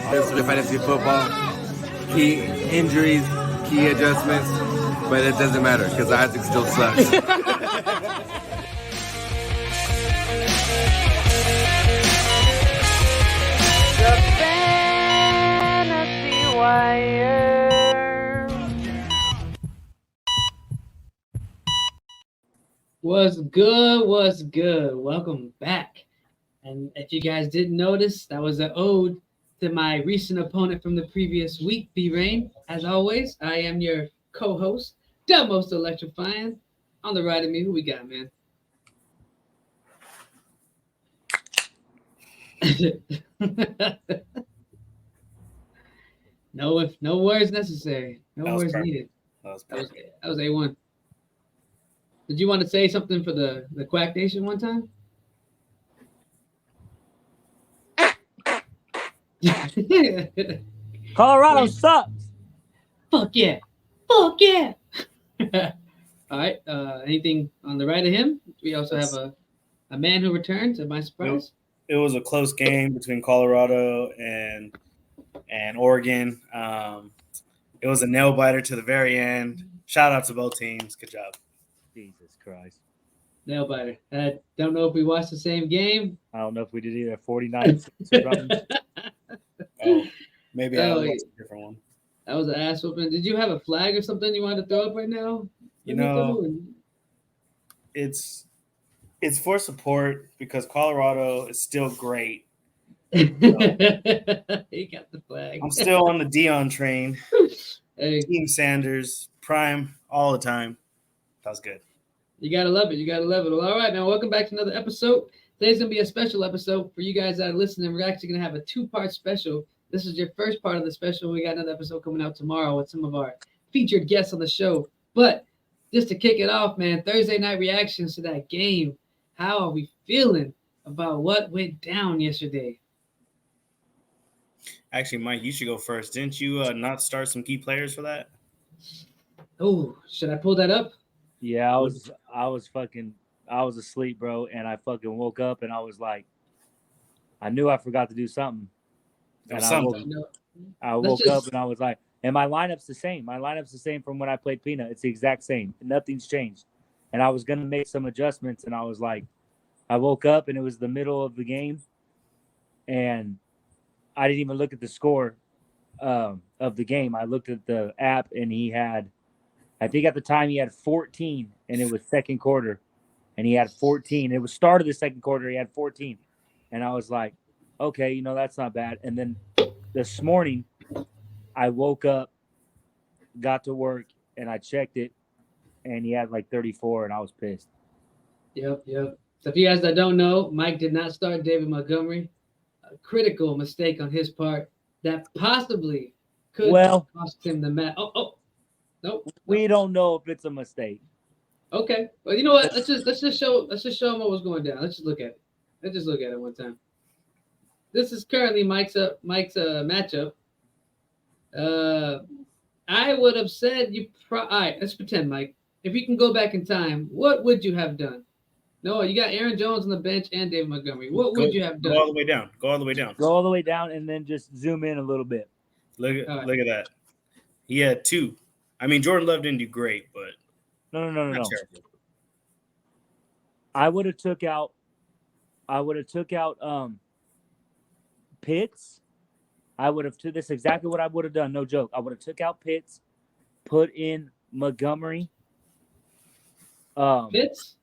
for fantasy football. Key injuries, key adjustments, but it doesn't matter because Isaac still sucks. The Fantasy Wire. What's good? What's good? Welcome back. And if you guys didn't notice, that was an ode to my recent opponent from the previous week, B-Rain. As always, I am your co-host, the most electrifying. On the right of me, who we got, man? No words necessary. No words needed. That was That perfect. was A1. Did you want to say something for the Quack Nation one time? Colorado sucks. Fuck yeah. Fuck yeah. All right. Anything on the right of him? We also have a man who returns. Am I surprised? It was a close game between Colorado and Oregon. It was a nail biter to the very end. Shout out to both teams. Good job. Jesus Christ. Nail biter. I don't know if we watched the same game. I don't know if we did either 49 or something. Oh, maybe I Oh, watched a different one. That was an ass whooping. Did you have a flag or something you wanted to throw up right now? You know, it's for support because Colorado is still great. He got the flag. I'm still on the Dion train. Hey, Team Sanders, prime all the time. That was good. you gotta love it. You gotta love it. Well, all right, man. Welcome back to another episode. Today's gonna be a special episode for you guys that are listening. We're actually gonna have a two-part special. This is your first part of the special. We got another episode coming out tomorrow with some of our featured guests on the show. But just to kick it off, man, Thursday night reactions to that game. How are we feeling about what went down yesterday? Actually, Mike, you should go first. Didn't you not start some key players for that? Oh, should I pull that up? Yeah, I was asleep, bro, and I fucking woke up and I was like, I knew I forgot to do something. And I woke up and I was like, and my lineup's the same. My lineup's the same from when I played Peanut. It's the exact same. Nothing's changed. And I was gonna make some adjustments, and I was like, I woke up and it was the middle of the game, and I didn't even look at the score of the game. I looked at the app, and he had, I think at the time he had 14, and it was second quarter, and he had 14. It was start of the second quarter. He had 14, and I was like, okay, that's not bad. And then this morning, I woke up, got to work, and I checked it, and he had like 34, and I was pissed. Yep. So if you guys that don't know, Mike did not start David Montgomery. A critical mistake on his part that possibly could cost him the match. Nope. We don't know if it's a mistake. Okay. Well, you know what? Let's just show him what was going down. Let's just look at it. Let's just look at it one time. This is currently Mike's matchup. I would have said all right, let's pretend, Mike. If you can go back in time, what would you have done? No, you got Aaron Jones on the bench and David Montgomery. What would you have done? Go all the way down. Go all the way down. Go all the way down and then just zoom in a little bit. Look at that. He had 2. I mean, Jordan Love didn't do great, but no. terrible. I would have took out Pitts. This is exactly what I would have done. No joke. I would have took out Pitts, put in Montgomery. Pitts?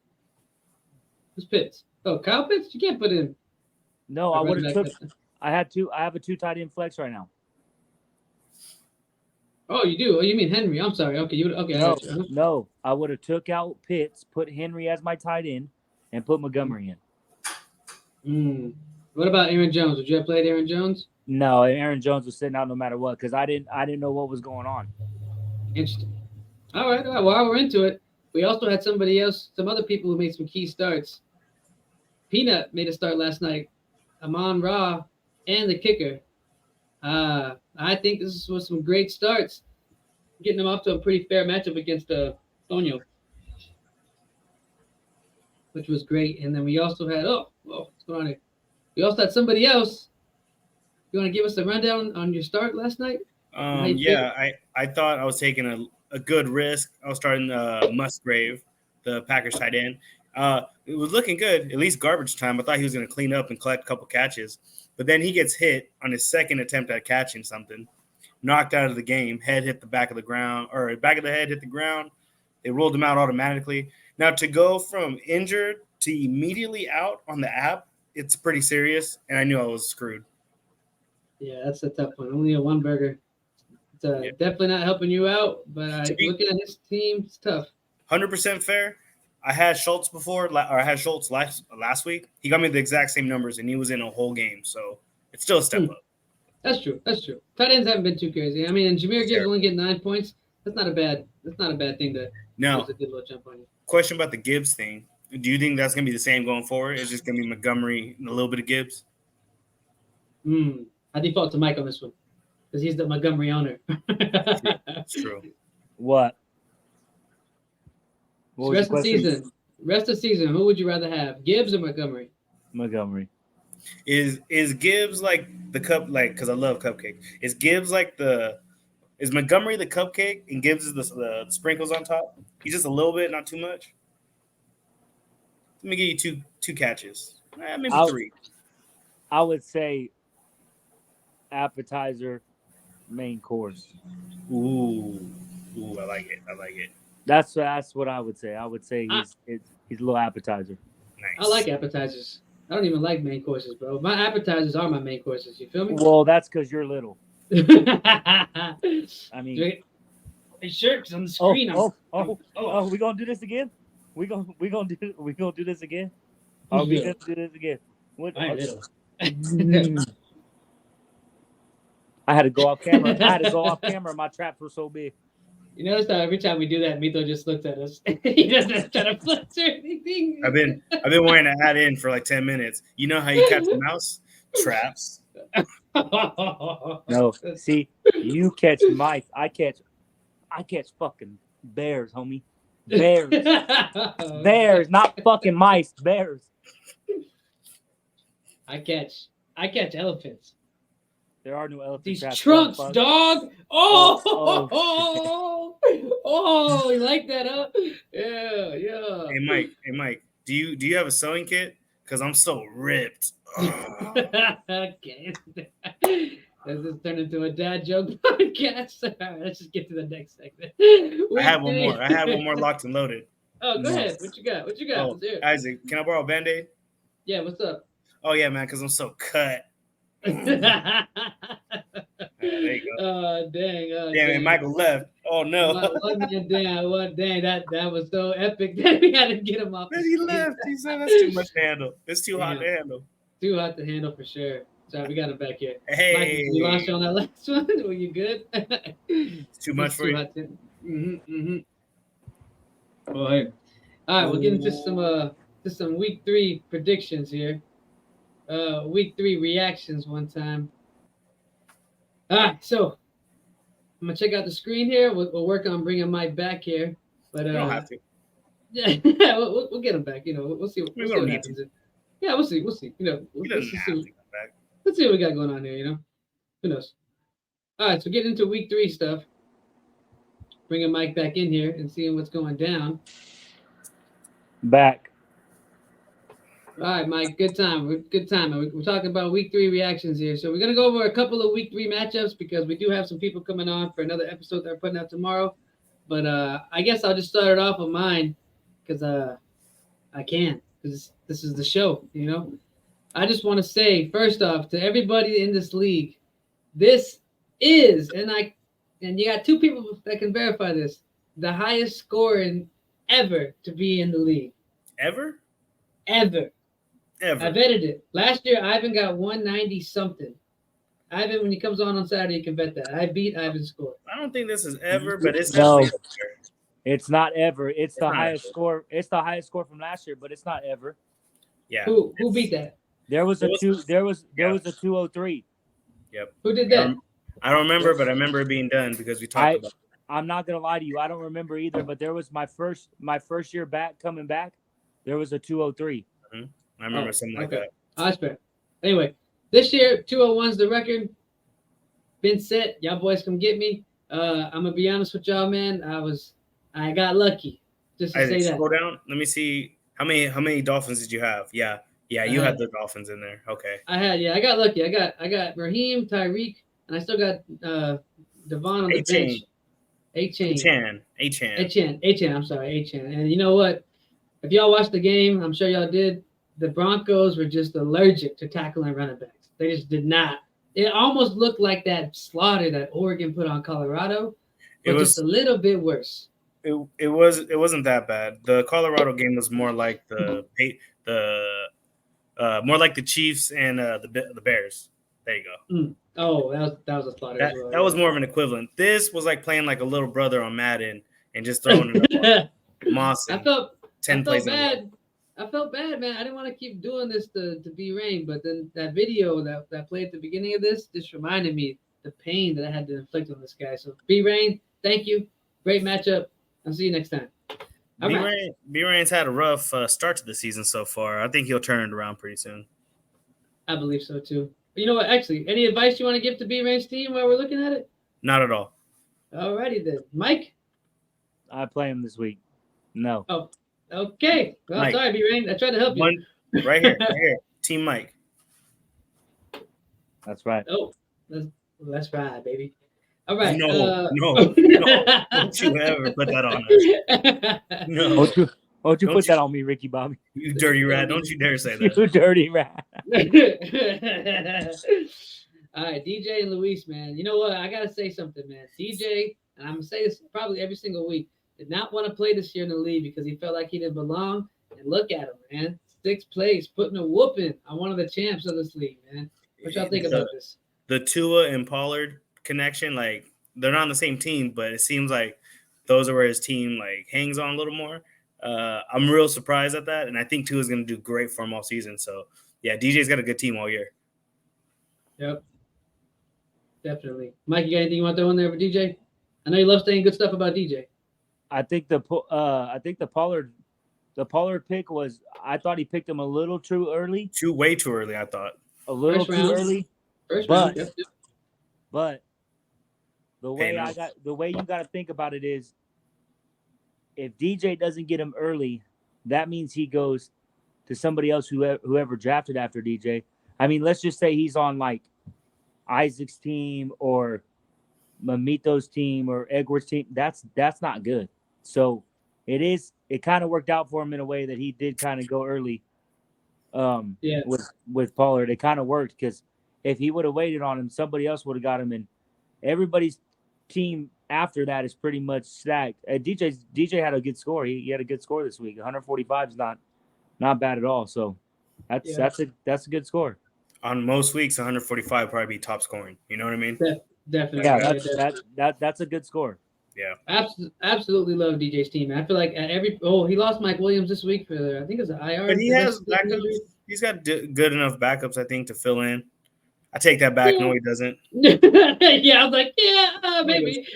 Who's Pitts? Oh, Kyle Pitts? You can't put in. No, I would have took. I have a 2 tight end flex right now. Oh, you do? Oh, you mean Henry? I'm sorry. Okay, No, I would have took out Pitts, put Henry as my tight end, and put Montgomery in. What about Aaron Jones? Would you have played Aaron Jones? No, Aaron Jones was sitting out no matter what because I didn't know what was going on. Interesting. All right. While we're into it, we also had some other people who made some key starts. Peanut made a start last night. Amon-Ra and the kicker. I think this was some great starts, getting them off to a pretty fair matchup against Tonyo, which was great. And then we also had what's going on here? We also had somebody else You want to give us a rundown on your start last night? I thought I was taking a good risk. I was starting Musgrave, the Packers tight end. It was looking good, at least garbage time. I thought he was going to clean up and collect a couple catches. But then he gets hit on his second attempt at catching something, knocked out of the game. Head hit the back of the ground, or back of the head hit the ground. They rolled him out automatically. Now, to go from injured to immediately out on the app, it's pretty serious, and I knew I was screwed. Yeah, that's a tough one. Only a one burger. It's definitely not helping you out, but looking at his team, it's tough. 100% fair. I had Schultz last week. He got me the exact same numbers, and he was in a whole game, so it's still a step up. That's true. Tight ends haven't been too crazy. I mean, and Jahmyr Gibbs only getting 9 points. That's not a bad thing to no. a good little jump on you. Question about the Gibbs thing. Do you think that's going to be the same going forward? It's just going to be Montgomery and a little bit of Gibbs? I default to Mike on this one because he's the Montgomery owner. It's true. What? Rest of season, who would you rather have, Gibbs or Montgomery? Montgomery. Is Gibbs like the cup? Like, because I love cupcake. Is Gibbs like is Montgomery the cupcake and Gibbs is the sprinkles on top? He's just a little bit, not too much. Let me give you two catches, maybe three. I would say appetizer, main course. Ooh, I like it. That's what I would say. I would say he's a little appetizer. Nice. I like appetizers. I don't even like main courses, bro. My appetizers are my main courses. You feel me? Well, that's because you're little. I mean, are you sure? Because on the screen, we gonna do this again? We gonna do this again? Are we gonna do this again? What? I had to go off camera. My traps were so big. You notice how every time we do that, Mito just looks at us. He doesn't try to flex or anything. I've been wanting to add in for like 10 minutes. You know how you catch a mouse? Traps. No, see, you catch mice. I catch fucking bears, homie. Bears, not fucking mice. Bears. I catch elephants. There are no elephant These traps. trunks, dog. Oh, you like that, huh? Yeah. Hey Mike. Do you have a sewing kit? Because I'm so ripped. Okay. Does this turn into a dad joke podcast? All right, let's just get to the next segment. I have one more locked and loaded. Oh, go ahead. What you got? Oh, Isaac, can I borrow a Band-Aid? Yeah, what's up? Oh yeah, man, because I'm so cut. There you go. Dang. Damn, Michael left. Oh no. Dang, that was so epic that we had to get him off. Then he left. He said that's too much to handle. It's too hot to handle. Too hot to handle for sure. Sorry, we got him back here. Hey. Michael, you lost you on that last one? Were you good? It's too much for you. Well, hey. All right, we'll get into some week 3 predictions here. Week 3 reactions one time. All right, so I'm gonna check out the screen here. We'll work on bringing Mike back here, but You don't have to. Yeah, we'll get him back. We'll see. We'll see what happens. Yeah, we'll see. Let's see what we got going on here. Who knows? All right, so getting into week 3 stuff. Bringing Mike back in here and seeing what's going down. Back. All right, Mike. Good time. We're talking about week 3 reactions here. So we're gonna go over a couple of week 3 matchups because we do have some people coming on for another episode that we're putting out tomorrow. But I guess I'll just start it off with mine because I can, because this is the show. I just want to say first off to everybody in this league, this is and you got 2 people that can verify this, the highest scoring ever to be in the league. Ever. I've vetted it. Last year, Ivan got 190 something. Ivan, when he comes on Saturday, you can bet that. I beat Ivan's score. I don't think this is ever, but it's no. It's not ever. It's the highest score. It's the highest score from last year, but it's not ever. Yeah. Who beat that? There was a 203. Yep. Who did that? I don't remember, but I remember it being done because we talked about it. I'm not gonna lie to you. I don't remember either, but there was my first year back coming back. There was a 203. I remember something like that. That's fair. Anyway, This year, 201's the record. Been set. Y'all boys come get me. I'm gonna be honest with y'all, man. I got lucky. Just to Isaac, say that. scroll down. Let me see how many Dolphins did you have? Yeah, you had the Dolphins in there. Okay. I got lucky. I got Raheem, Tyreek, and I still got Devon on the bench. Achan. I'm sorry, Achan. And you know what? If y'all watched the game, I'm sure y'all did. The Broncos were just allergic to tackling running backs. They just did not. It almost looked like that slaughter that Oregon put on Colorado, but just a little bit worse. It wasn't that bad. The Colorado game was more like more like the Chiefs and the Bears. There you go. Oh, that was a slaughter. That was more of an equivalent. This was like playing like a little brother on Madden and just throwing it up. Moss. I felt bad. I felt bad, man. I didn't want to keep doing this to B Rain, but then that video that played at the beginning of this just reminded me the pain that I had to inflict on this guy. So B Rain, thank you. Great matchup. I'll see you next time. B Rain's had a rough start to the season so far. I think he'll turn it around pretty soon. I believe so too. But you know what? Actually, any advice you want to give to B Rain's team while we're looking at it? Not at all. Alrighty then, Mike. I play him this week. No. Oh, okay. Well, Mike. sorry, B Rain. I tried to help you. Right here, Team Mike. That's right. Oh, that's right, baby. All right. No. Don't you ever put that on us. No. Don't you put that on me, Ricky Bobby. You dirty rat. Don't you dare say that. You dirty rat. All right, DJ and Luis, man. You know what? I got to say something, man. DJ, and I'm going to say this probably every single week, did not want to play this year in the league because he felt like he didn't belong. And look at him, man. 6th place, putting a whooping on one of the champs of this league, man. What y'all think about this? The Tua and Pollard connection, like, they're not on the same team, but it seems like those are where his team, like, hangs on a little more. I'm real surprised at that, and I think Tua is going to do great for him all season. So, yeah, DJ's got a good team all year. Yep. Definitely. Mike, you got anything you want to throw in there for DJ? I know you love saying good stuff about DJ. I think the Pollard pick was. I thought he picked him a little too early. Way too early, I thought. A little too early. First round. But the way you got to think about it is, if DJ doesn't get him early, that means he goes to somebody else whoever drafted after DJ. I mean, let's just say he's on like Isaac's team or Mamito's team or Edwards' team. That's not good. So it kind of worked out for him in a way that he did kind of go early. With Pollard, it kind of worked because if he would have waited on him, somebody else would have got him. And everybody's team after that is pretty much stacked. DJ had a good score. He had a good score this week. 145 is not bad at all. So that's a good score. On most weeks, 145 probably be top scoring. You know what I mean? Definitely. Yeah, that's a good score. Yeah. Absolutely love DJ's team. I feel like at he lost Mike Williams this week for I think it's an IR. But he has backups. He's got good enough backups, I think, to fill in. I take that back. No, he doesn't. Yeah, I was like, maybe.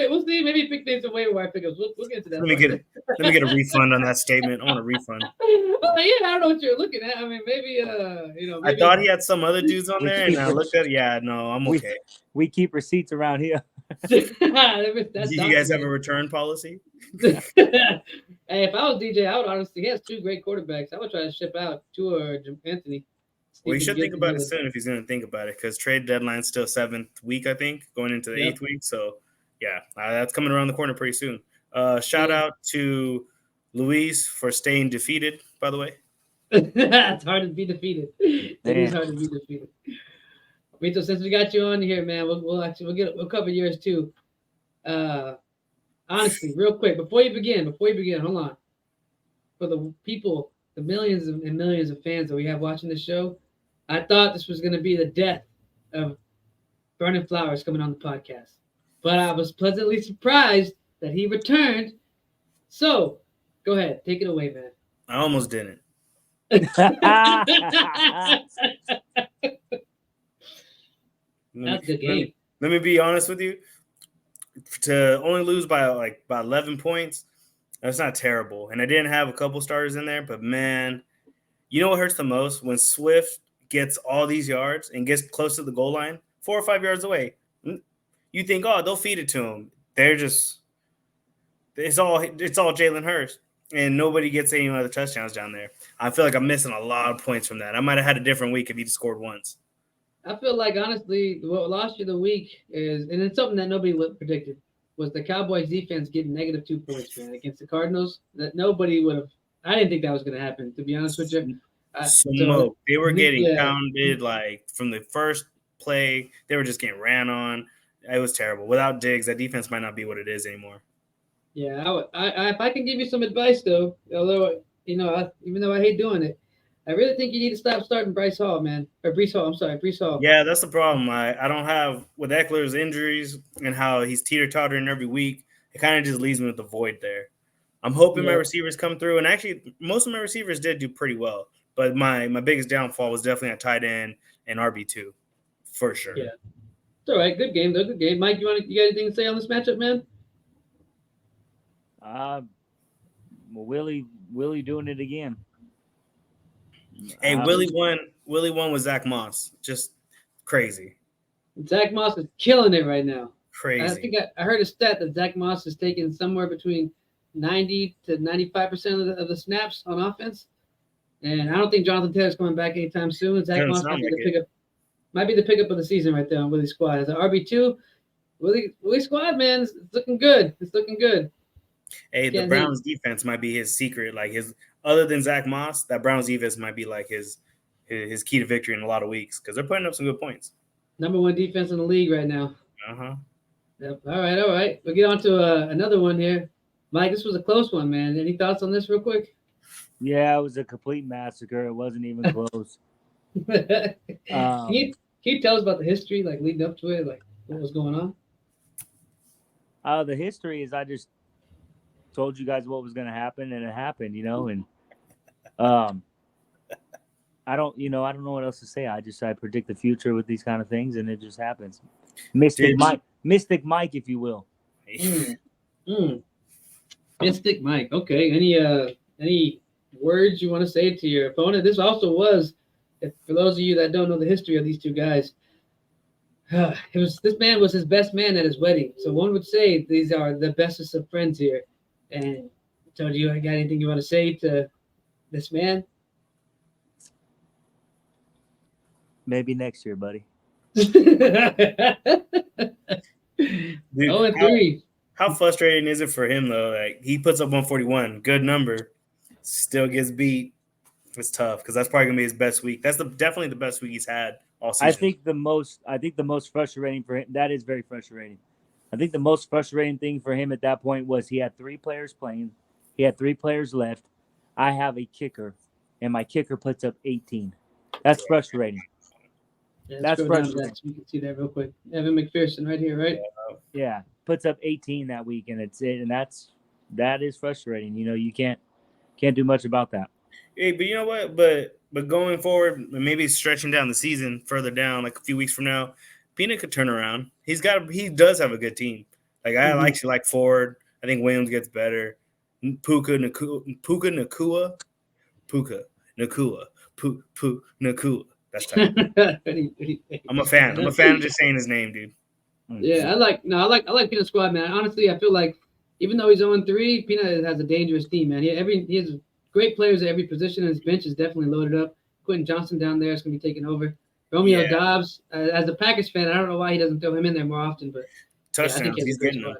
We'll see. Maybe pick things away where I pickups. We'll get to that. Let me get a refund on that statement. I want a refund. I don't know what you're looking at. I mean, maybe maybe, I thought he had some other dudes on there, and I looked at I'm okay. We keep receipts around here. Do you guys have a return policy? Hey, if I was DJ, I would honestly. He has 2 great quarterbacks. I would try to ship out Tua or Anthony. Well, you should think about it soon if he's going to think about it, because trade deadline's still 7th week, I think, going into the 8th week. So, yeah, that's coming around the corner pretty soon. Shout out to Luis for staying defeated, by the way. It's hard to be defeated. It is hard to be defeated. Rito, since we got you on here, man, we'll cover yours too. Honestly, real quick, before you begin, hold on. For the people, the millions and millions of fans that we have watching the show, I thought this was going to be the death of Burning Flowers coming on the podcast. But I was pleasantly surprised that he returned. So, go ahead. Take it away, man. I almost didn't. That's the game. Let me be honest with you. To only lose by 11 points, that's not terrible. And I didn't have a couple starters in there, but man, You know what hurts the most? When Swift gets all these yards and gets close to the goal line, 4 or 5 yards away. You think, oh, they'll feed it to him. They're just it's all Jalen Hurts, and nobody gets any other touchdowns down there. I feel like I'm missing a lot of points from that. I might have had a different week if he scored once. I feel like honestly, what lost you the week is, and it's something that nobody predicted, was the Cowboys defense getting -2 points, man, against the Cardinals. That nobody would have. I didn't think that was going to happen. To be honest with you, Smoke. They were getting pounded like from the first play. They were just getting ran on. It was terrible. Without Diggs, that defense might not be what it is anymore. Yeah, if I can give you some advice though, although even though I hate doing it, I really think you need to stop starting Bryce Hall, man. Or Breece Hall. I'm sorry, Breece Hall. Yeah, that's the problem. I don't have with Eckler's injuries and how he's teeter-tottering every week. It kind of just leaves me with the void there. I'm hoping my receivers come through, and actually, most of my receivers did do pretty well. But my biggest downfall was definitely at tight end and RB2, for sure. Yeah, it's all right. Good game, though. Good game. Mike, you got anything to say on this matchup, man? Willie doing it again. Hey, Willie won with Zach Moss. Just crazy. Zach Moss is killing it right now. Crazy. I think I heard a stat that Zach Moss is taking somewhere between 90 to 95% of the snaps on offense. And I don't think Jonathan Taylor's coming back anytime soon. Zach Moss might be the pickup of the season right there on Willie's squad. As an RB2, Willie's squad, man, it's looking good. It's looking good. Hey, the Browns defense might be his secret. Like other than Zach Moss, that Browns defense might be like his key to victory in a lot of weeks because they're putting up some good points. Number 1 defense in the league right now. Uh-huh. Yep. All right. We'll get on to another one here. Mike, this was a close one, man. Any thoughts on this real quick? Yeah, it was a complete massacre. It wasn't even close. Can you tell us about the history, like leading up to it, like what was going on? The history is I just told you guys what was going to happen, and it happened, and I don't know what else to say. I predict the future with these kind of things, and it just happens. Mystic Mike, if you will. Mystic Mike. Okay. Any words you want to say to your opponent? This also was, for those of you that don't know the history of these two guys, this man was his best man at his wedding. So one would say these are the bestest of friends here. And so, do you got anything you want to say to this man? Maybe next year, buddy. Dude, 0-3. How frustrating is it for him though? Like he puts up 141, good number, still gets beat. It's tough because that's probably gonna be his best week. That's definitely the best week he's had all season. I think the most frustrating for him. That is very frustrating. I think the most frustrating thing for him at that point was he had 3 players playing. He had 3 players left. I have a kicker, and my kicker puts up 18. That's frustrating. Yeah, that's frustrating. So you can see that real quick. Evan McPherson right here, right? Yeah, puts up 18 that week, and that is frustrating. You can't do much about that. Hey, but you know what? But going forward, maybe stretching down the season further down, like a few weeks from now, Peanut could turn around. He does have a good team. Like I actually like Ford. I think Williams gets better. Puka Nakua. That's tight. I'm a fan. I'm a fan of just saying his name, dude. Yeah, I like Peanut's squad, man. Honestly, I feel like even though he's 0-3, Peanut has a dangerous team, man. He has great players at every position, and his bench is definitely loaded up. Quentin Johnson down there is going to be taking over. Romeo Dobbs, as a Packers fan, I don't know why he doesn't throw him in there more often, but touchdowns, he's getting them.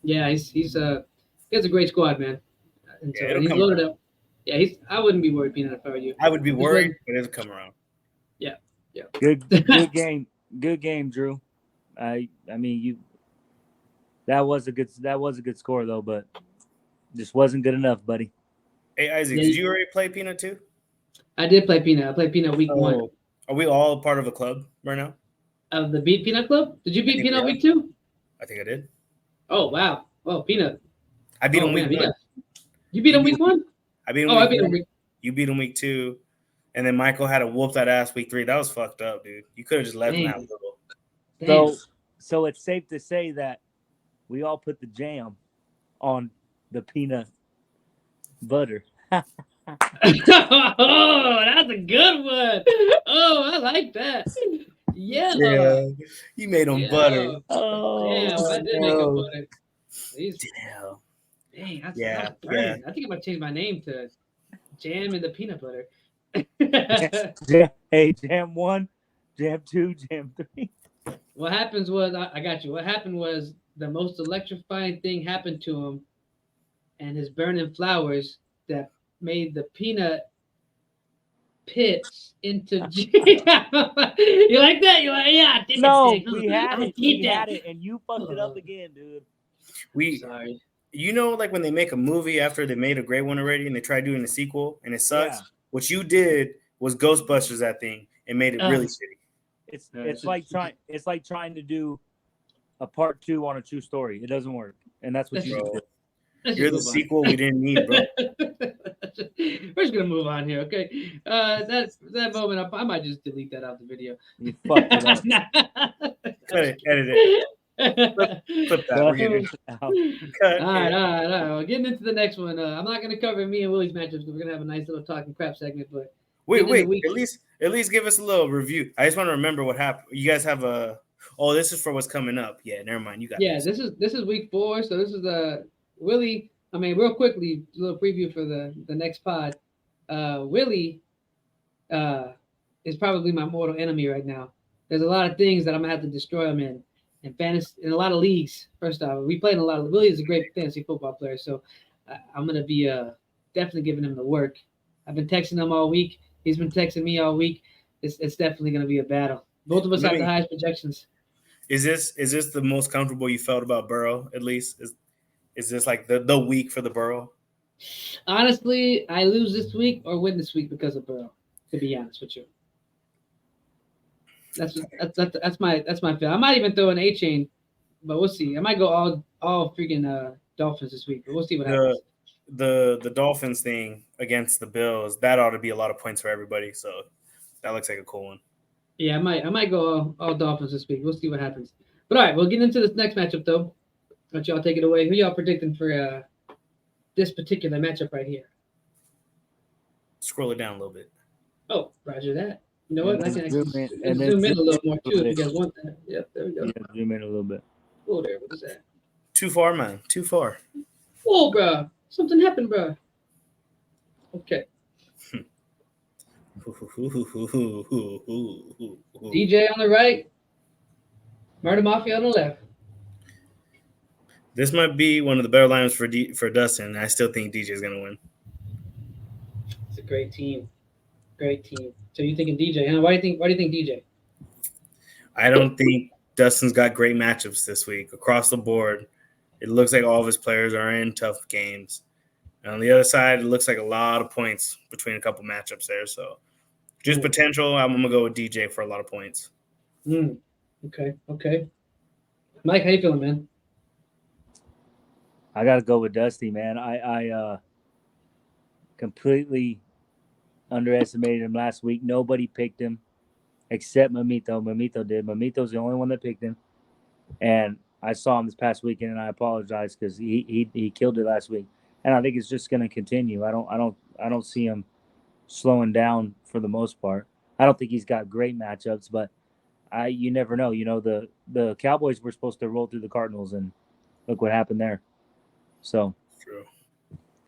Yeah, he has a great squad, man. And so he's loaded up. Yeah, I wouldn't be worried, Peanut, if I were you. I would be worried, but it'll come around. Yeah. Good game, Drew. I mean, that was a good score though, but just wasn't good enough, buddy. Hey Isaac, did you already play Peanut too? I did play Peanut. I played Peanut week 1. Are we all part of a club right now? Of the Beat Peanut Club? Did you beat Peanut week 2? I think I did. Oh wow! Oh, Peanut. I beat him week 1. You beat him week 1? I beat him. I beat him week. You beat him week 2, and then Michael had to whoop that ass week 3. That was fucked up, dude. You could have just let him have a little. So it's safe to say that we all put the jam on the peanut butter. Oh, that's a good one. Oh, I like that. Yeah. You made them Yeah. butter. Damn, I did make a butter. These, Damn. dang, that's Yeah, burning. I think I'm gonna change my name to Jam and the Peanut Butter. Hey, Jam 1, Jam 2, Jam 3. What happens was I got you. What happened was the most electrifying thing happened to him, and his burning flowers that made the peanut pits into jam. You like that? You like, yeah, I did No, that thing. we had I it. did We that. had it, and you fucked it up again, dude. Sorry. You know, like when they make a movie after they made a great one already, and they try doing a sequel, and it sucks. Yeah. What you did was Ghostbusters that thing and made it really shitty. It's like trying to do a part 2 on a true story. It doesn't work, and that's what you did. You're the sequel we didn't need, bro. We're just gonna move on here, okay? That moment, I might just delete that out the video. You fucked it up. Cut it, edit it. Clip that. We're getting Out. cut. All right. Well, getting into the next one. I'm not gonna cover me and Willie's matchups because we're gonna have a nice little talking crap segment. But Wait. getting into At least give us a little review. I just want to remember what happened. You guys have a. Oh, this is for what's coming up. Yeah, never mind. You got. this is week 4. So this is Willie. I mean, real quickly, a little preview for the next pod. Willie is probably my mortal enemy right now. There's a lot of things that I'm gonna have to destroy him in fantasy, in a lot of leagues. First off, we played in a lot of. Willie is a great fantasy football player, so I'm gonna be definitely giving him the work. I've been texting him all week. He's been texting me all week. It's definitely gonna be a battle. Both of us have the highest projections. Is this the most comfortable you felt about Burrow? At least is this like the week for the Burrow? Honestly, I lose this week or win this week because of Burrow. To be honest with you, that's my feel. I might even throw an A chain, but we'll see. I might go all freaking Dolphins this week, but we'll see what happens. The Dolphins thing against the Bills, that ought to be a lot of points for everybody. So that looks like a cool one. Yeah, I might go all Dolphins this week. We'll see what happens. But all right, we'll get into this next matchup though. Let y'all take it away. Who y'all predicting for this particular matchup right here? Scroll it down a little bit. Oh, roger that. You know what? I can zoom in a little more too if you guys want that. Yep, there we go. Yeah, zoom in a little bit. Oh, there. What is that? Too far, man. Too far. Oh, bro. Something happened, bro. Okay. DJ on the right. Murder Mafia on the left. This might be one of the better lineups for Dustin. I still think DJ is going to win. It's a great team. Great team. So you thinking DJ? Huh? Why do you think DJ? I don't think Dustin's got great matchups this week across the board. It looks like all of his players are in tough games. And on the other side, it looks like a lot of points between a couple matchups there. So just potential. I'm going to go with DJ for a lot of points. Okay. Mike, how you feeling, man? I got to go with Dusty, man. I completely underestimated him last week. Nobody picked him except Mamito. Mamito did. Mamito's the only one that picked him. And I saw him this past weekend, and I apologize because he killed it last week. And I think it's just going to continue. I don't see him slowing down for the most part. I don't think he's got great matchups, but you never know. You know, the Cowboys were supposed to roll through the Cardinals, and look what happened there. So, true.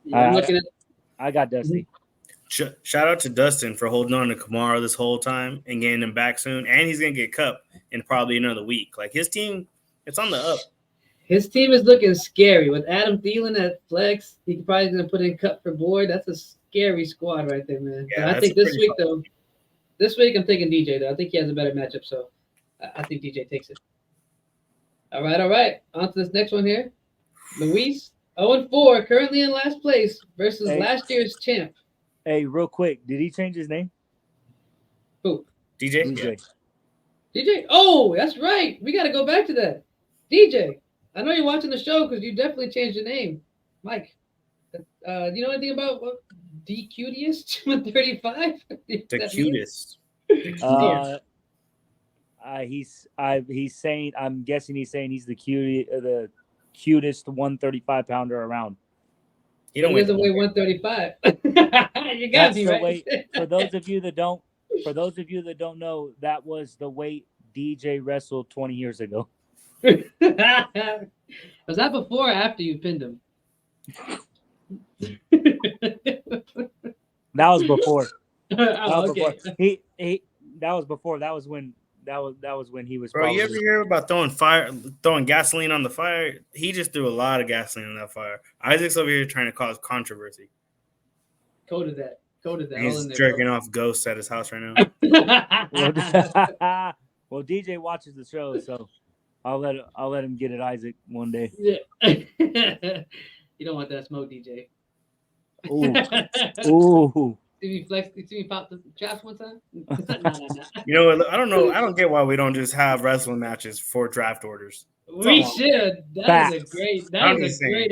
Yeah, I got Dusty. Shout out to Dustin for holding on to Kamara this whole time and getting him back soon. And he's going to get cut in probably another week. Like his team, it's on the up. His team is looking scary. With Adam Thielen at flex, he's probably going to put in cut for Boyd. That's a scary squad right there, man. Yeah, but I think this week I'm taking DJ, though. I think he has a better matchup, so I think DJ takes it. All right. On to this next one here. Luis, 0-4, currently in last place versus last year's champ. Hey, real quick, did he change his name? Who? DJ? Yeah. DJ? Oh, that's right. We got to go back to that. DJ, I know you're watching the show because you definitely changed your name. Mike, do you know anything about what the cutest 135? The cutest. He's saying, I'm guessing he's saying he's the cutest 135 pounder around. He doesn't weigh 135. You got That's me the right. weight. For those of you that don't know, that was the weight DJ wrestled 20 years ago. Was that before or after you pinned him? That was before. Oh, okay. He that was before. That was when he was. Bro, you ever probably- hear about throwing gasoline on the fire? He just threw a lot of gasoline on that fire. Isaac's over here trying to cause controversy. Coded that. All He's in there, jerking off ghosts at his house right now. Well, DJ watches the show, so I'll let him get it, Isaac, one day. Yeah. You don't want that smoke, DJ. Ooh. See me flex? See me pop the traps one time? No. You know what? I don't know. I don't get why we don't just have wrestling matches for draft orders. We should. That is a great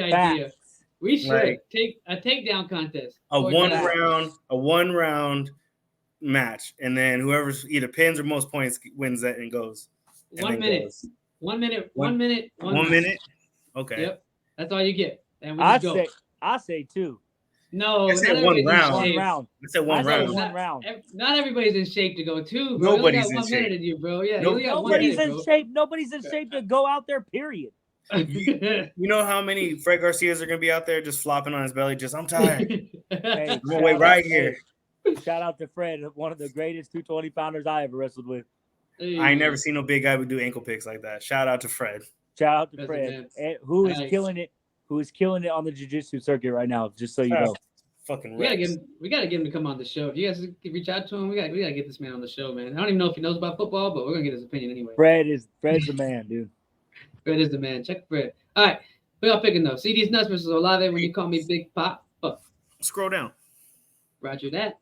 idea. Facts. We should Right. take a takedown contest. A Or one draft. round match, and then whoever's either pins or most points wins that and goes. And 1 then minute. goes. 1 minute. One- 1 minute. 1 minute. Okay. Yep. That's all you get. And we I just go. say two. No, I said not one everybody's in round. One shape. round. I said one I said round. one round. Not everybody's in shape to go two, bro. Nobody's you only got in 1 shape. minute in you, bro. Yeah, Nope. you only got 1 Nobody's minute, in shape. Nobody's in shape to go out there. Period. You know how many Fred Garcias are gonna be out there just flopping on his belly? Just I'm tired. Hey, I'm gonna wait right here. Shout out to Fred, one of the greatest 220 pounders I ever wrestled with. I ain't never seen no big guy who do ankle picks like that. Shout out to Fred. Shout out to That's Fred, immense. who is Nice. killing it. Who is killing it on the jiu-jitsu circuit right now? Just so you know. Fucking We gotta Rex. get him to come on the show. If you guys can reach out to him, we gotta get this man on the show, man. I don't even know if he knows about football, but we're gonna get his opinion anyway. Fred's the man, dude. Fred is the man. Check Fred. All right, we all picking though. CD's nuts versus Olave when you call me Big Pop. Scroll down. Roger that.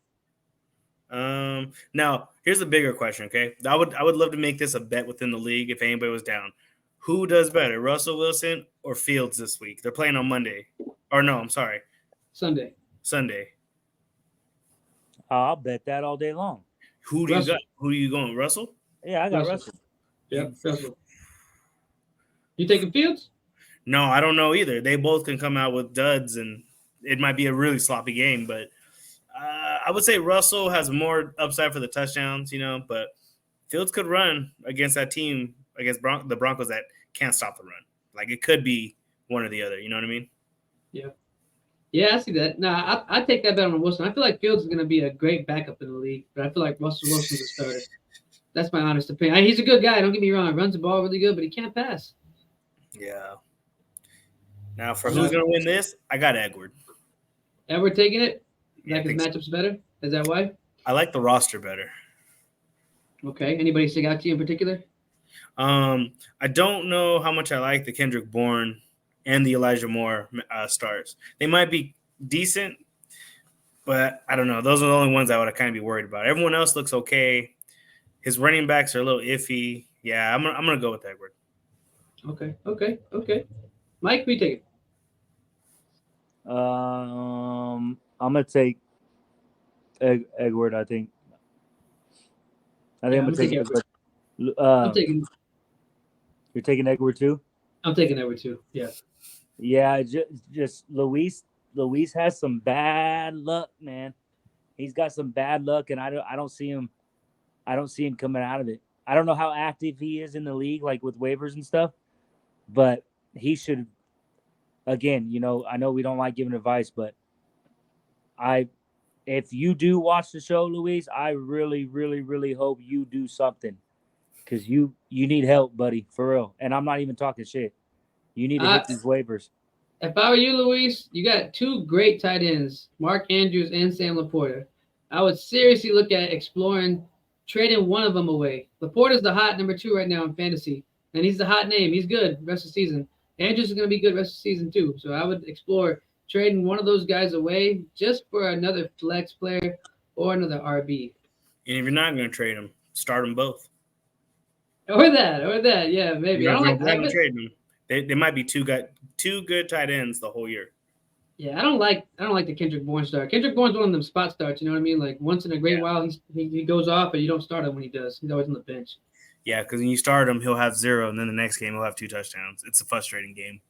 Now here's a bigger question. Okay, I would love to make this a bet within the league if anybody was down. Who does better, Russell Wilson or Fields this week? They're playing on Monday, or no, I'm sorry, Sunday. Sunday. I'll bet that all day long. Who do Russell. you got? Who do you going, Russell? Yeah, I got Russell. Russell. Yeah, Russell. You taking Fields? No, I don't know either. They both can come out with duds, and it might be a really sloppy game. But I would say Russell has more upside for the touchdowns, but Fields could run against that team, against the Broncos that can't stop the run. Like, it could be one or the other. You know what I mean? Yeah, I see that. Nah, I take that bet on Wilson. I feel like Fields is going to be a great backup in the league, but I feel like Russell Wilson's a starter. That's my honest opinion. He's a good guy. Don't get me wrong. He runs the ball really good, but he can't pass. Yeah. Now, for who's going to win this, I got Edward. Edward taking it? Yeah, I Like his think so. matchup's better? Is that why? I like the roster better. Okay. Anybody stick out to you in particular? I don't know how much I like the Kendrick Bourne and the Elijah Moore starts. They might be decent, but I don't know. Those are the only ones I would kind of be worried about. Everyone else looks okay. His running backs are a little iffy. Yeah, I'm gonna go with Edward. Okay. Mike, who you taking? I'm gonna take Edward. I think I'm gonna take Edward. I'm taking You're taking Edward too? Edward too. Yeah. Yeah, just Luis has some bad luck, man. He's got some bad luck, and I don't see him coming out of it. I don't know how active he is in the league, like with waivers and stuff, but he should. Again, I know we don't like giving advice, but if you do watch the show, Luis, I really, really, really hope you do something, because you need help, buddy, for real. And I'm not even talking shit. You need to hit these waivers. If I were you, Luis, you got two great tight ends, Mark Andrews and Sam Laporta. I would seriously look at exploring trading one of them away. Laporta's the hot number 2 right now in fantasy, and he's the hot name. He's good rest of the season. Andrews is going to be good rest of the season too. So I would explore trading one of those guys away just for another flex player or another RB. And if you're not going to trade them, start them both. Or that. Yeah, maybe. You're I not don't like going to trade them. They might be two good tight ends the whole year. Yeah, I don't like the Kendrick Bourne start. Kendrick Bourne's one of them spot starts, you know what I mean? Like once in a great while he goes off, but you don't start him when he does. He's always on the bench. Yeah, because when you start him, he'll have 0, and then the next game he'll have 2 touchdowns. It's a frustrating game.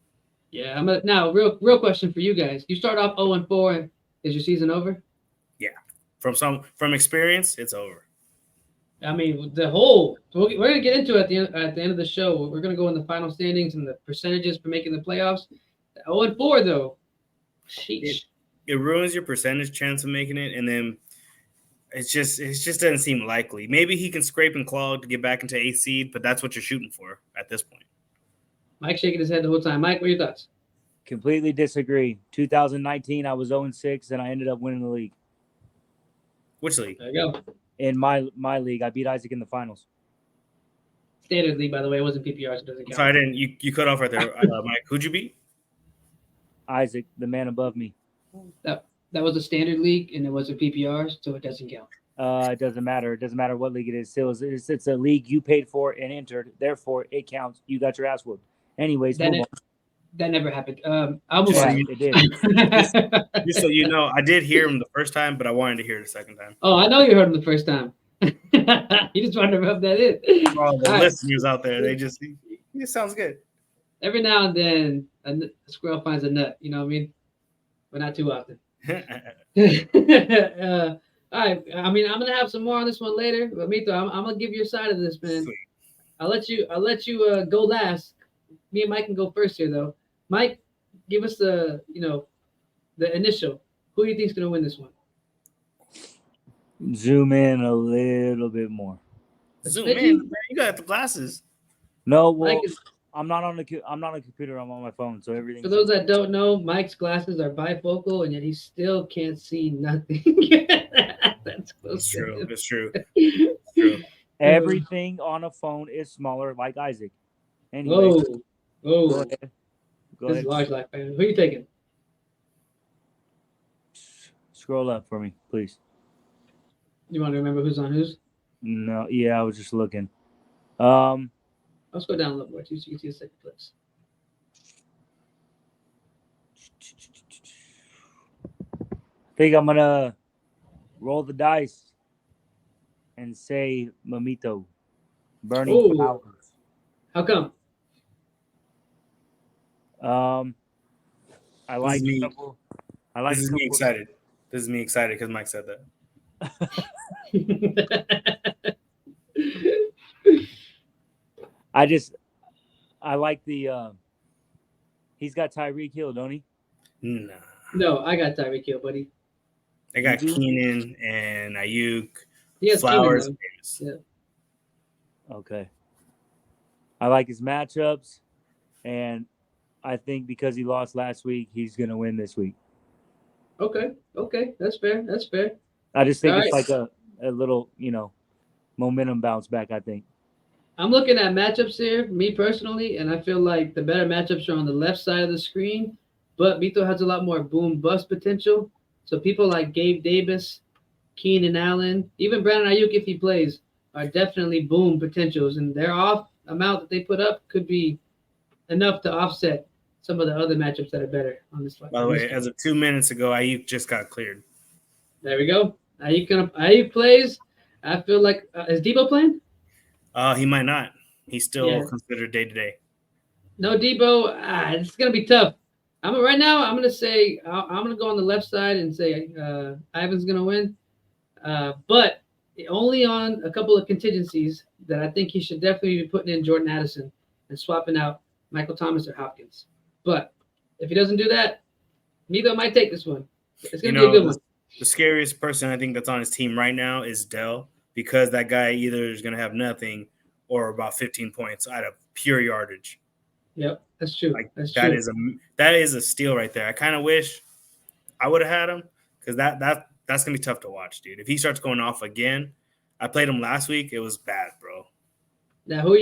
Yeah, now real question for you guys. You start off 0-4, is your season over? from experience, it's over. I mean, we're gonna get into it at the end of the show. We're gonna go in the final standings and the percentages for making the playoffs. 0-4 though. Sheesh. It ruins your percentage chance of making it, and then it just doesn't seem likely. Maybe he can scrape and claw to get back into 8th seed, but that's what you're shooting for at this point. Mike shaking his head the whole time. Mike, what are your thoughts? Completely disagree. 2019, I was 0-6, and I ended up winning the league. Which league? There you go. In my league, I beat Isaac in the finals. Standard league, by the way. It wasn't PPR, so it doesn't count. Sorry, I didn't. You cut off right there, Mike. Who'd you beat? Isaac, the man above me. That was a standard league, and it wasn't PPR, so it doesn't count. It doesn't matter. It doesn't matter what league it is. Still, it's a league you paid for and entered. Therefore, it counts. You got your ass whooped. Anyways, that never happened. I almost it did. Just so you know, I did hear him the first time, but I wanted to hear it the second time. Oh, I know you heard him the first time. You just wanted to rub that in. For all the listeners out there, it sounds good. Every now and then, a squirrel finds a nut. You know what I mean? But not too often. All right. I mean, I'm gonna have some more on this one later. But Mito, I'm gonna give your side of this, man. Sweet. I'll let you go last. Me and Mike can go first here, though. Mike, give us the initial. Who do you think's gonna win this one? Zoom in a little bit more. Zoom in, man. You got the glasses. No, well, Mike I'm not on a computer. I'm on my phone, so everything. For those that don't know, Mike's glasses are bifocal, and yet he still can't see nothing. That's close. It's true. Everything on a phone is smaller, like Isaac. Anyway, whoa. Go This ahead. is large life, man. Who are you taking? Scroll up for me, please. You want to remember who's on whose? No, yeah, I was just looking. Let's go down a little more too, so you can see the second place. I think I'm gonna roll the dice and say Mamito, Burning Ooh. Flowers. How come? I like me. a couple. I like. This is a me couple- excited. This is me excited because Mike said that. I like the. He's got Tyreek Hill, don't he? Nah. No, I got Tyreek Hill, buddy. They got You do? Keenan and Ayuk, He has Flowers. Keenan, Davis. Yeah. Okay. I like his matchups, and I think because he lost last week, he's gonna win this week. Okay, that's fair. I just think All it's right. like a little, momentum bounce back. I think. I'm looking at matchups here, me personally, and I feel like the better matchups are on the left side of the screen. But Mito has a lot more boom bust potential. So people like Gabe Davis, Keenan Allen, even Brandon Ayuk, if he plays, are definitely boom potentials, and their off amount that they put up could be enough to offset some of the other matchups that are better on this one. By the way, as of 2 minutes ago, Ayuk just got cleared. There we go. Ayuk plays. I feel like is Debo playing? He might not. He's still Yeah. considered day to day. No Debo. It's gonna be tough. I'm gonna say I'm gonna go on the left side and say Ivan's gonna win, but only on a couple of contingencies that I think he should definitely be putting in Jordan Addison and swapping out Michael Thomas or Hopkins. But if he doesn't do that, Mito might take this one. It's gonna be a good one. The scariest person I think that's on his team right now is Dell, because that guy either is going to have nothing or about 15 points out of pure yardage. Yep, that's true. Like That's that true. is a steal right there. I kind of wish I would have had him, because that's gonna be tough to watch, dude. If he starts going off again, I played him last week. It was bad, bro. Now who are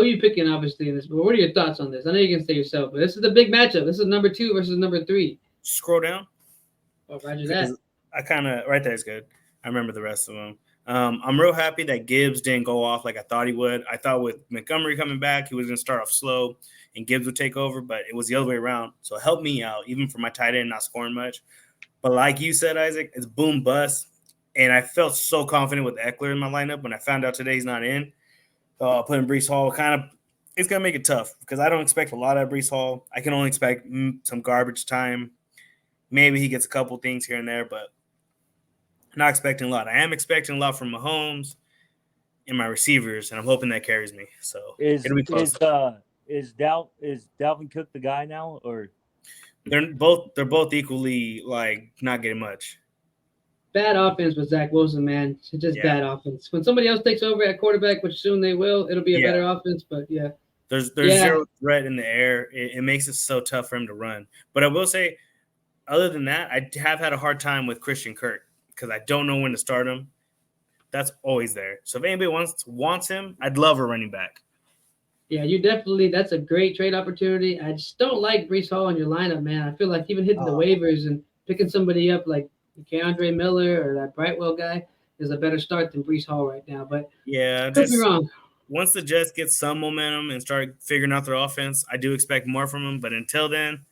you picking? Obviously, in this. But what are your thoughts on this? I know you can say yourself, but this is the big matchup. This is number 2 versus number 3. Scroll down. Oh, Roger that. I kind of right there is good. I remember the rest of them. I'm real happy that Gibbs didn't go off like I thought he would. I thought with Montgomery coming back, he was going to start off slow and Gibbs would take over, but it was the other way around. So it helped me out, even for my tight end not scoring much. But like you said, Isaac, it's boom bust. And I felt so confident with Eckler in my lineup when I found out today he's not in. Putting Breece Hall it's going to make it tough, because I don't expect a lot of Breece Hall. I can only expect some garbage time. Maybe he gets a couple things here and there, but Not expecting a lot. I am expecting a lot from Mahomes and my receivers, and I'm hoping that carries me. So it'll be close. Is Dalvin Cook the guy now, or they're both equally like not getting much. Bad offense with Zach Wilson, man. It's just bad offense. When somebody else takes over at quarterback, which soon they will, it'll be a better offense. But yeah, there's zero threat in the air. It makes it so tough for him to run. But I will say, other than that, I have had a hard time with Christian Kirk because I don't know when to start him. That's always there. So if anybody wants him, I'd love a running back. Yeah, that's a great trade opportunity. I just don't like Breece Hall in your lineup, man. I feel like even hitting the waivers and picking somebody up like Keandre Miller or that Brightwell guy is a better start than Breece Hall right now. But yeah, could be wrong. Once the Jets get some momentum and start figuring out their offense, I do expect more from them. But until then,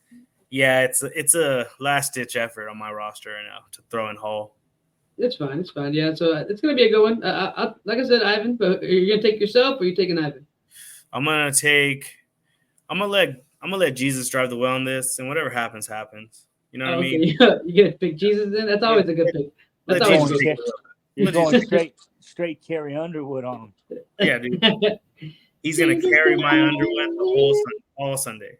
yeah, it's a last-ditch effort on my roster right now to throw in Hall. It's fine. Yeah, so it's going to be a good one. Like I said, Ivan, but are you going to take yourself or are you taking Ivan? I'm gonna let Jesus drive the wheel on this, and whatever happens. You know what I mean? You get to pick Jesus in. That's always a good pick. That's always a good pick. You're going straight Carrie Underwood on him. Yeah, dude. He's gonna carry my Underwood all Sunday.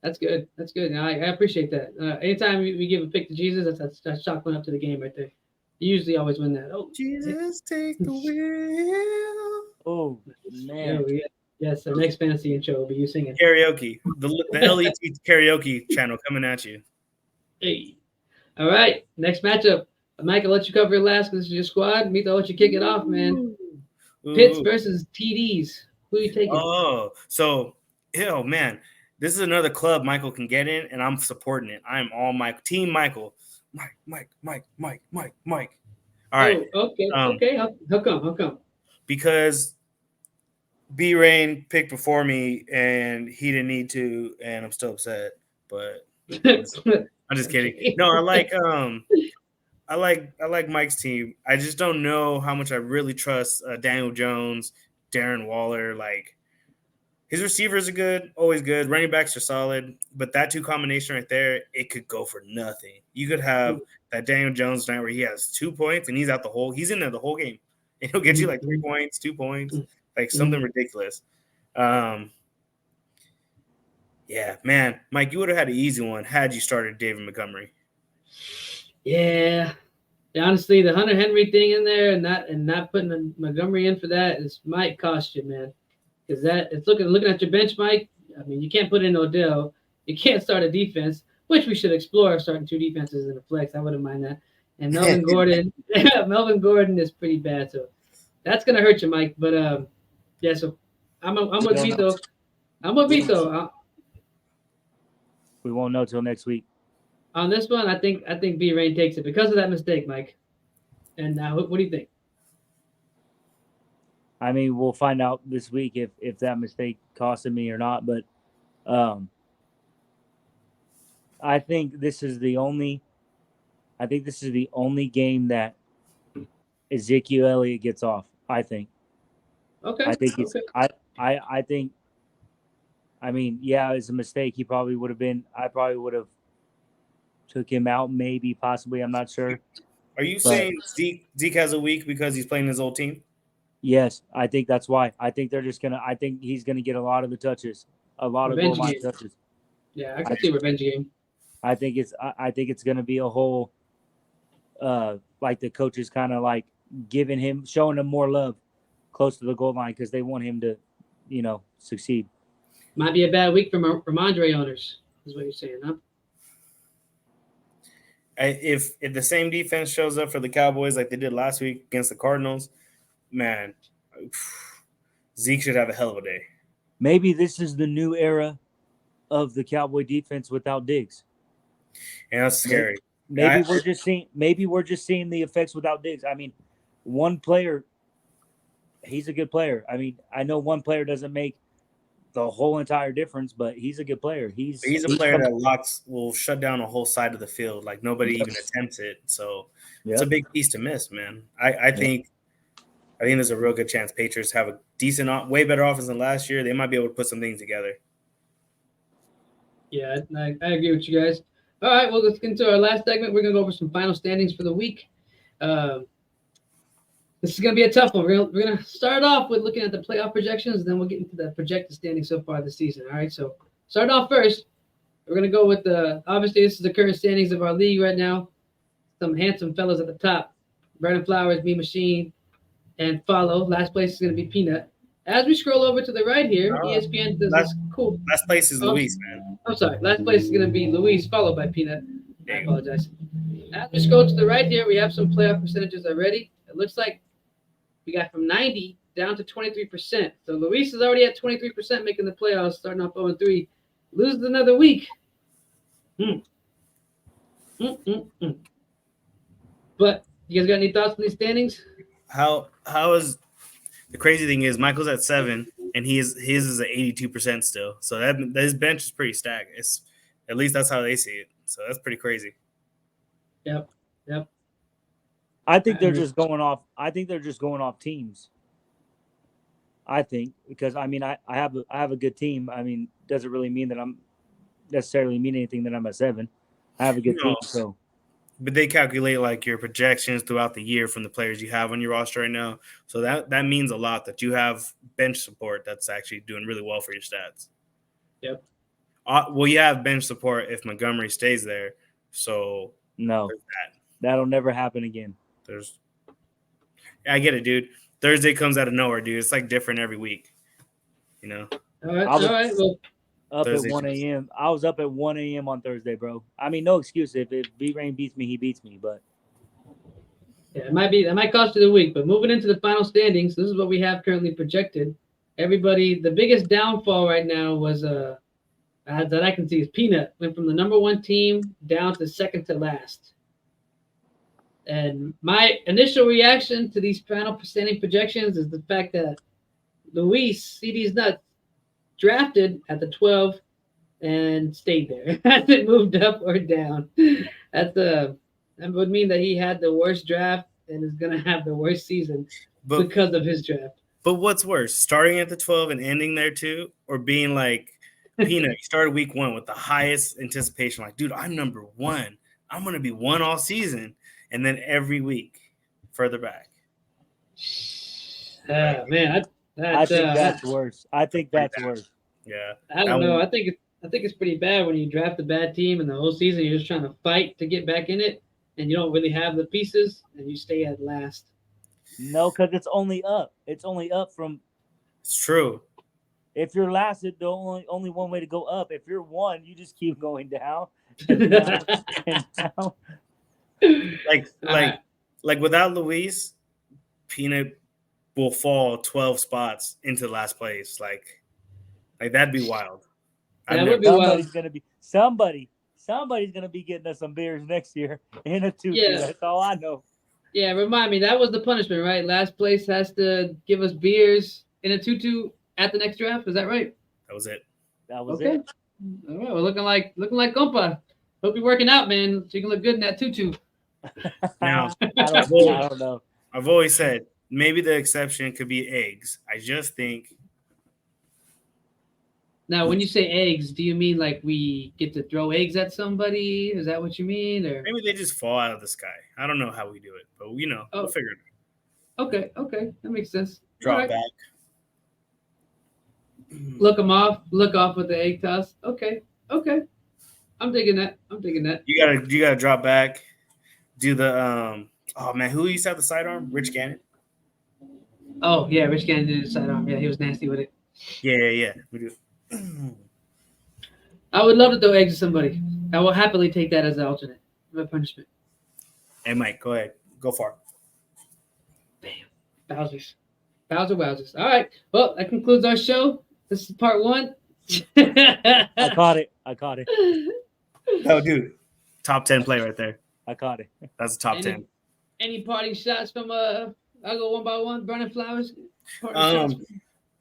That's good. I appreciate that. Anytime we give a pick to Jesus, that's chalk one up to the game right there. You usually always win that. Oh, Jesus, take the wheel. Oh man. Yes, the next fantasy intro will be you singing karaoke. The LET karaoke channel coming at you. Hey, all right. Next matchup, Mike. I'll let you cover it last because this is your squad. Mito, I'll let you kick it off, man. Pitts versus TDs. Who are you taking? Oh, so man, this is another club Michael can get in, and I'm supporting it. I'm all Team Michael. Mike. All right. Oh, okay. How come? Because B-Rain picked before me, and he didn't need to, and I'm still upset. But I'm just kidding. No, I like Mike's team. I just don't know how much I really trust Daniel Jones, Darren Waller. Like his receivers are good, always good. Running backs are solid, but that two combination right there, it could go for nothing. You could have that Daniel Jones night where he has 2 points and he's in there the whole game. And he'll get you like 3 points, 2 points, like something ridiculous. Yeah, man. Mike, you would have had an easy one had you started David Montgomery. Yeah. Honestly, the Hunter Henry thing in there and not putting Montgomery in for that might cost you, man. Because it's looking at your bench, Mike. I mean, you can't put in Odell. You can't start a defense, which we should explore starting 2 defenses in a flex. I wouldn't mind that. And Melvin Gordon is pretty bad, so that's gonna hurt you, Mike. But yeah, so I'm with Vito. We won't know till next week. On this one, I think B-Rain takes it because of that mistake, Mike. And what do you think? I mean, we'll find out this week if that mistake costed me or not. But I think this is the only game that Ezekiel Elliott gets off. I think. Okay. I think it's. Okay. I think. I mean, yeah, it's a mistake. I probably would have took him out, maybe, possibly. I'm not sure. Are you saying Zeke has a week because he's playing his old team? Yes, I think that's why. I think he's gonna get a lot of the touches, a lot of goal line touches. Yeah, I can see revenge game. I think it's gonna be a whole, like the coaches kind of like showing him more love close to the goal line because they want him to, succeed. Might be a bad week for Andre owners, is what you're saying, huh? If the same defense shows up for the Cowboys like they did last week against the Cardinals, man, Zeke should have a hell of a day. Maybe this is the new era of the Cowboy defense without Diggs. Yeah, that's scary. Maybe we're just seeing the effects without Diggs. I mean, one player, he's a good player. I mean, I know one player doesn't make the whole entire difference, but he's a good player. He's a player that will shut down a whole side of the field. Like nobody even attempts it. So it's a big piece to miss, man. I think there's a real good chance Patriots have a decent, way better offense than last year. They might be able to put some things together. Yeah, I agree with you guys. All right, well, let's get into our last segment. We're going to go over some final standings for the week. This is going to be a tough one. We're going to start off with looking at the playoff projections, and then we'll get into the projected standings so far this season. All right, so start off first. We're going to go with obviously, this is the current standings of our league right now. Some handsome fellas at the top. Brandon Flowers, Me Machine, and Follow. Last place is going to be Peanut. As we scroll over to the right here, ESPN does this cool. Last place is Luis, man. I'm sorry. Last place is going to be Luis, followed by Peanut. I apologize. As we scroll to the right here, we have some playoff percentages already. It looks like we got from 90 down to 23%. So Luis is already at 23% making the playoffs, starting off 0-3. Loses another week. But you guys got any thoughts on these standings? How is the crazy thing is Michael's at 7 and his is at 82% still. So that his bench is pretty stacked. It's at least that's how they see it. So that's pretty crazy. Yep. I think they're just going off. I think they're just going off teams. I think because I mean I have a good team. I mean, doesn't really mean that I'm necessarily mean anything that I'm at 7. I have a good team, so. But they calculate like your projections throughout the year from the players you have on your roster right now. So that means a lot that you have bench support that's actually doing really well for your stats. Yep. Well, you have bench support if Montgomery stays there. So no, that'll never happen again. I get it, dude. Thursday comes out of nowhere, dude. It's like different every week, you know. All right. Well, up Thursday, at 1 a.m. I was up at 1 a.m. on Thursday, bro. I mean, no excuse. If B-Rain beats me, he beats me. But yeah, that might cost you the week. But moving into the final standings, this is what we have currently projected. Everybody, the biggest downfall right now was that I can see is Peanut went from the number 1 team down to second to last. And my initial reaction to these final standing projections is the fact that Luis CD's nuts drafted at the 12 and stayed there. Hasn't moved up or down. That would mean that he had the worst draft and is going to have the worst season because of his draft. But what's worse, starting at the 12 and ending there too, or being like Peanut? You started week 1 with the highest anticipation, like, dude, I'm number 1. I'm going to be 1 all season, and then every week further back. Man, I think that's worse. I think that's worse. Yeah. I don't know. I think it's pretty bad when you draft a bad team and the whole season you're just trying to fight to get back in it, and you don't really have the pieces, and you stay at last. No, because it's only up. It's only up from. It's true. If you're last, it's the only one way to go up. If you're 1, you just keep going down. And down, and down. Like without Luis, Peanut will fall 12 spots into last place. Like that'd be wild. That would be wild. Somebody's gonna be getting us some beers next year in a 2-2. Yeah. That's all I know. Yeah, remind me, that was the punishment, right? Last place has to give us beers in a 2-2 at the next draft. Is that right? That was it. That was okay. it. All right, we're looking like compa. Hope you're working out, man. So you can look good in that 2-2. Now, I don't know. I've always said maybe the exception could be eggs. I just think. Now, when you say eggs, do you mean like we get to throw eggs at somebody? Is that what you mean? Or maybe they just fall out of the sky. I don't know how we do it, but we'll figure it out. Okay. That makes sense. Drop back. Look off with the egg toss. Okay. I'm digging that. You gotta drop back. Do the oh man, who used to have the sidearm? Rich Gannon. Oh yeah, Rich Gannon did the sidearm. Yeah, he was nasty with it. Yeah. We do. I would love to throw eggs at somebody. I will happily take that as an alternate, a punishment. Hey Mike, go ahead. Go far. Bam. Wowzers. All right. Well, that concludes our show. This is part 1. I caught it. Oh, dude. Top 10 play right there. I caught it. That's a top 10. Any parting shots from I'll go one by one. Brandon Flowers.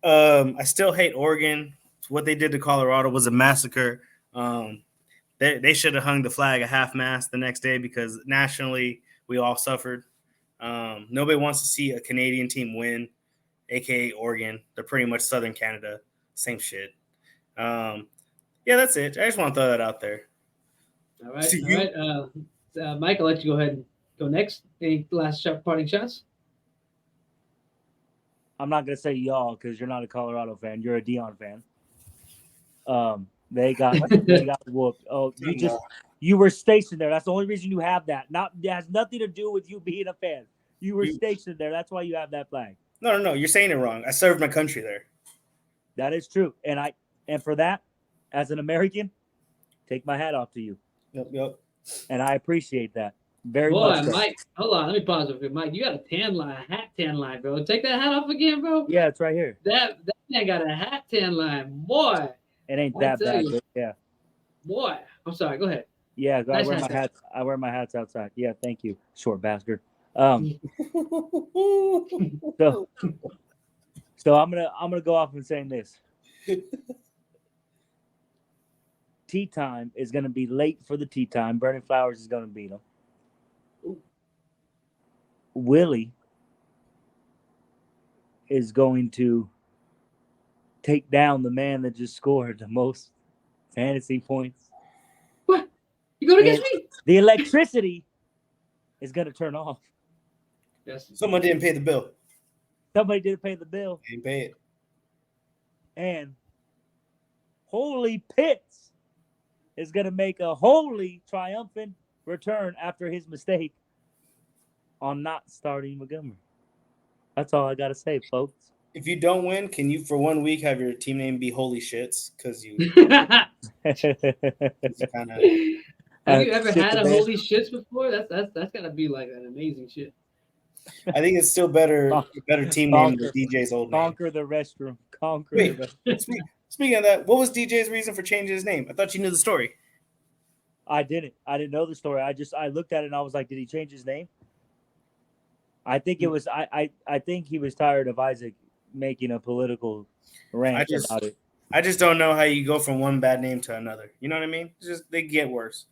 I still hate Oregon. What they did to Colorado was a massacre. They should have hung the flag at half-mast the next day because nationally we all suffered. Nobody wants to see a Canadian team win, a.k.a. Oregon. They're pretty much Southern Canada. Same shit. Yeah, that's it. I just want to throw that out there. All right. Mike, I'll let you go ahead go next. Any last parting shots? I'm not gonna say y'all because you're not a Colorado fan. You're a Dion fan. They got whooped. Oh, you were stationed there. That's the only reason you have that. It has nothing to do with you being a fan. You were stationed there. That's why you have that flag. No. You're saying it wrong. I served my country there. That is true. And for that, as an American, take my hat off to you. Yep. And I appreciate that very much. Boy, Mike, hold on. Let me pause real quick. Mike, you got a hat tan line, bro. Take that hat off again, bro. Yeah, it's right here. That man got a hat tan line. Boy. It ain't that bad, but yeah. Boy. I'm sorry. Go ahead. Yeah, Nice I wear my hats outside. Yeah, thank you, short bastard. So I'm gonna go off and saying this. Tea time is gonna be late for the tea time. Burning Flowers is gonna beat him. Willie is going to take down the man that just scored the most fantasy points. What? You going against me? The electricity is gonna turn off. Yes. Someone didn't pay the bill. Somebody didn't pay the bill. Didn't pay it. And Holy Pitts is going to make a holy triumphant return after his mistake on not starting Montgomery. That's all I got to say, folks. If you don't win, can you for 1 week have your team name be Holy Shits? Because you Have kind of. you ever had a holy shits before? That's gotta be like an amazing shit. I think it's still better team name than DJ's old name. Conquer the restroom. Wait, speaking of that, what was DJ's reason for changing his name? I thought you knew the story. I didn't know the story. I looked at it and I was like, did he change his name? I think it was I think he was tired of Isaac making a political rant about it. I just don't know how you go from one bad name to another. You know what I mean? It's just they get worse.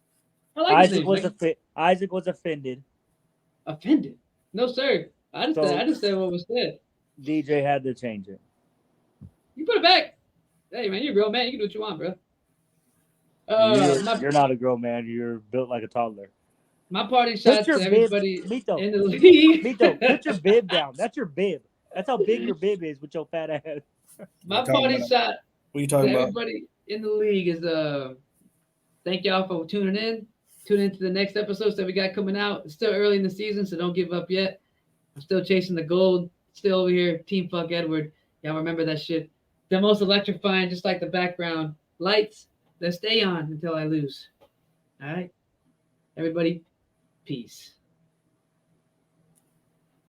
Isaac was offended. Offended? No, sir. I just said what was said. DJ had to change it. You put it back. Hey, man, you're a grown man. You can do what you want, bro. You're not a grown man. You're built like a toddler. My party shots to everybody Mito, in the league. Mito, put your bib down. That's your bib. That's how big your bib is with your fat ass. My party shot What are you to talking about? everybody in the league is thank y'all for tuning in. Tune into the next episodes that we got coming out. It's still early in the season, so don't give up yet. I'm still chasing the gold. Still over here, Team Fuck Edward. Y'all remember that shit. The most electrifying, just like the background lights that stay on until I lose. All right, everybody, peace.